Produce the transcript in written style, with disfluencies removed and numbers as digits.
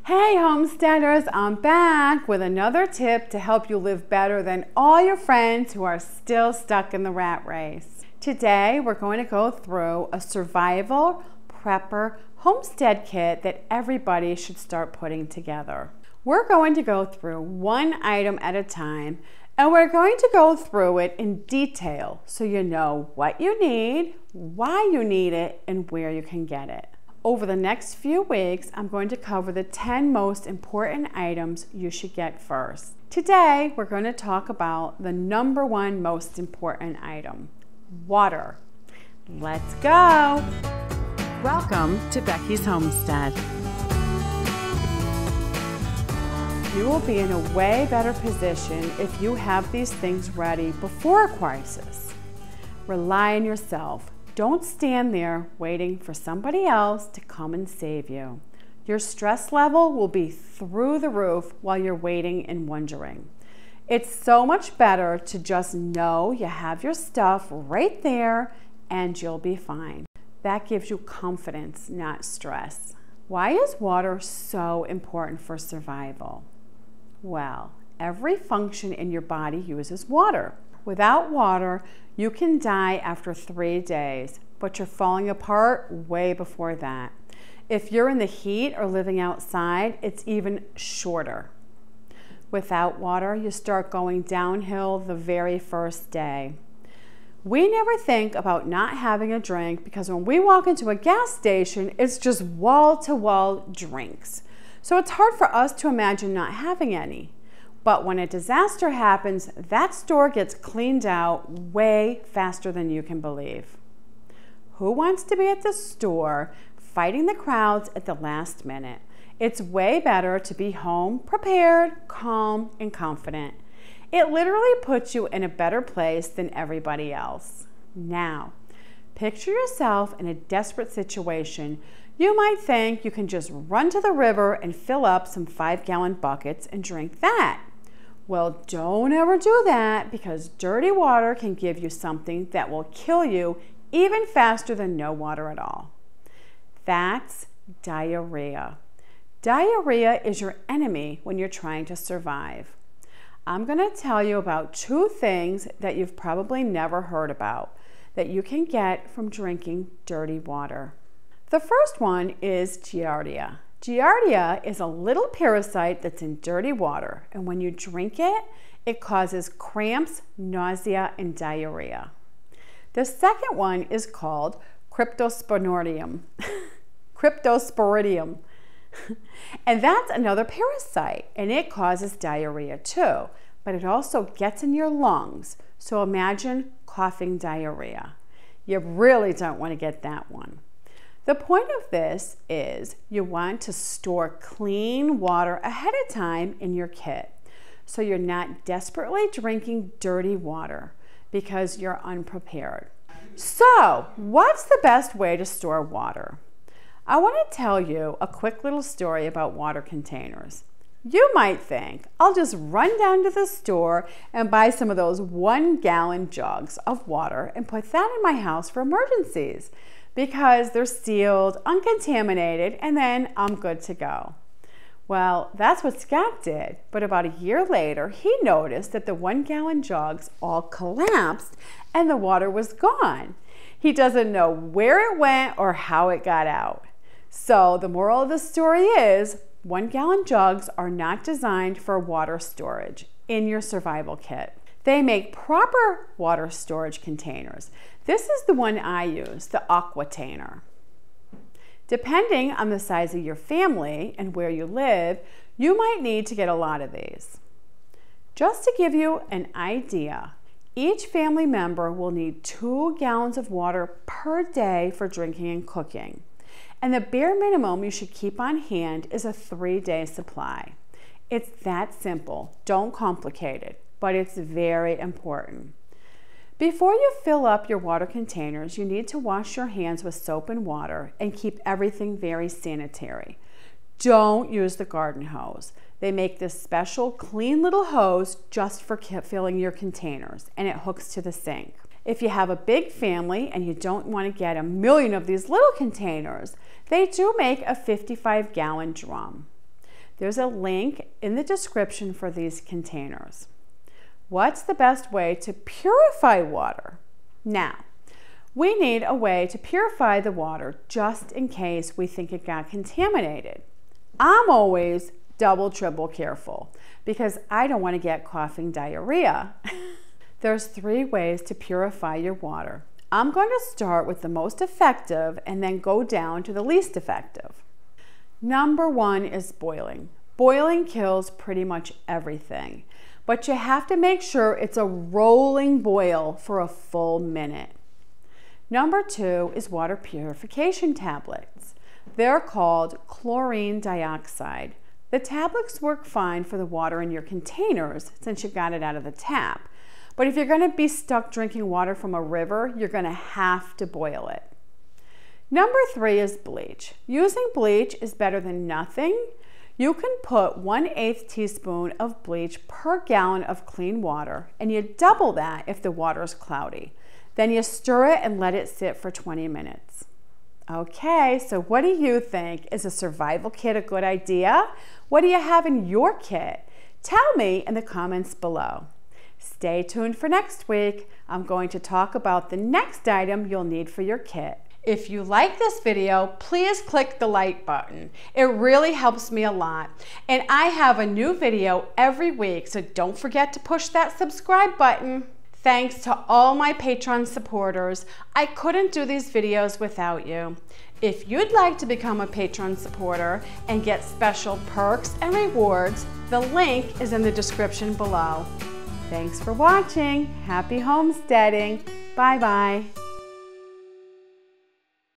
Hey homesteaders, I'm back with another tip to help you live better than all your friends who are still stuck in the rat race. Today we're going to go through a survival prepper homestead kit that everybody should start putting together. We're going to go through one item at a time, and we're going to go through it in detail so you know what you need, why you need it, and where you can get it. Over the next few weeks, I'm going to cover the 10 most important items you should get first. Today, we're going to talk about the number one most important item, water. Let's go! Welcome to Becky's Homestead. You will be in a way better position if you have these things ready before a crisis. Rely on yourself. Don't stand there waiting for somebody else to come and save you. Your stress level will be through the roof while you're waiting and wondering. It's so much better to just know you have your stuff right there and you'll be fine. That gives you confidence, not stress. Why is water so important for survival? Well, every function in your body uses water. Without water, you can die after 3 days, but you're falling apart way before that. If you're in the heat or living outside, it's even shorter. Without water, you start going downhill the very first day. We never think about not having a drink because when we walk into a gas station, it's just wall-to-wall drinks. So it's hard for us to imagine not having any. But when a disaster happens, that store gets cleaned out way faster than you can believe. Who wants to be at the store fighting the crowds at the last minute? It's way better to be home, prepared, calm, and confident. It literally puts you in a better place than everybody else. Now, picture yourself in a desperate situation. You might think you can just run to the river and fill up some 5-gallon buckets and drink that. Well, don't ever do that because dirty water can give you something that will kill you even faster than no water at all. That's diarrhea. Diarrhea is your enemy when you're trying to survive. I'm going to tell you about 2 things that you've probably never heard about that you can get from drinking dirty water. The first one is Giardia. Giardia is a little parasite that's in dirty water, and when you drink it, it causes cramps, nausea, and diarrhea. The second one is called Cryptosporidium. Cryptosporidium. And that's another parasite, and it causes diarrhea too, but it also gets in your lungs. So imagine coughing diarrhea. You really don't want to get that one. The point of this is you want to store clean water ahead of time in your kit so you're not desperately drinking dirty water because you're unprepared. So, what's the best way to store water? I want to tell you a quick little story about water containers. You might think, I'll just run down to the store and buy some of those 1-gallon jugs of water and put that in my house for emergencies, because they're sealed, uncontaminated, and then I'm good to go. Well, that's what Scott did, but about a year later, he noticed that the 1-gallon jugs all collapsed and the water was gone. He doesn't know where it went or how it got out. So the moral of the story is 1-gallon jugs are not designed for water storage in your survival kit. They make proper water storage containers. This is the one I use, the Aquatainer. Depending on the size of your family and where you live, you might need to get a lot of these. Just to give you an idea, each family member will need 2 gallons of water per day for drinking and cooking. And the bare minimum you should keep on hand is a 3-day supply. It's that simple, don't complicate it, but it's very important. Before you fill up your water containers, you need to wash your hands with soap and water and keep everything very sanitary. Don't use the garden hose. They make this special clean little hose just for filling your containers, and it hooks to the sink. If you have a big family and you don't want to get a million of these little containers, they do make a 55-gallon drum. There's a link in the description for these containers. What's the best way to purify water? Now, we need a way to purify the water just in case we think it got contaminated. I'm always double, triple careful because I don't want to get coughing diarrhea. There's 3 ways to purify your water. I'm going to start with the most effective and then go down to the least effective. Number 1 is boiling. Boiling kills pretty much everything, but you have to make sure it's a rolling boil for a full minute. Number 2 is water purification tablets. They're called chlorine dioxide. The tablets work fine for the water in your containers since you got it out of the tap. But if you're going to be stuck drinking water from a river, you're going to have to boil it. Number 3 is bleach. Using bleach is better than nothing. You can put 1/8 teaspoon of bleach per gallon of clean water, and you double that if the water is cloudy. Then you stir it and let it sit for 20 minutes. Okay, so what do you think? Is a survival kit a good idea? What do you have in your kit? Tell me in the comments below. Stay tuned for next week. I'm going to talk about the next item you'll need for your kit. If you like this video, please click the like button. It really helps me a lot. And I have a new video every week, so don't forget to push that subscribe button. Thanks to all my Patreon supporters. I couldn't do these videos without you. If you'd like to become a Patreon supporter and get special perks and rewards, the link is in the description below. Thanks for watching. Happy homesteading. Bye-bye.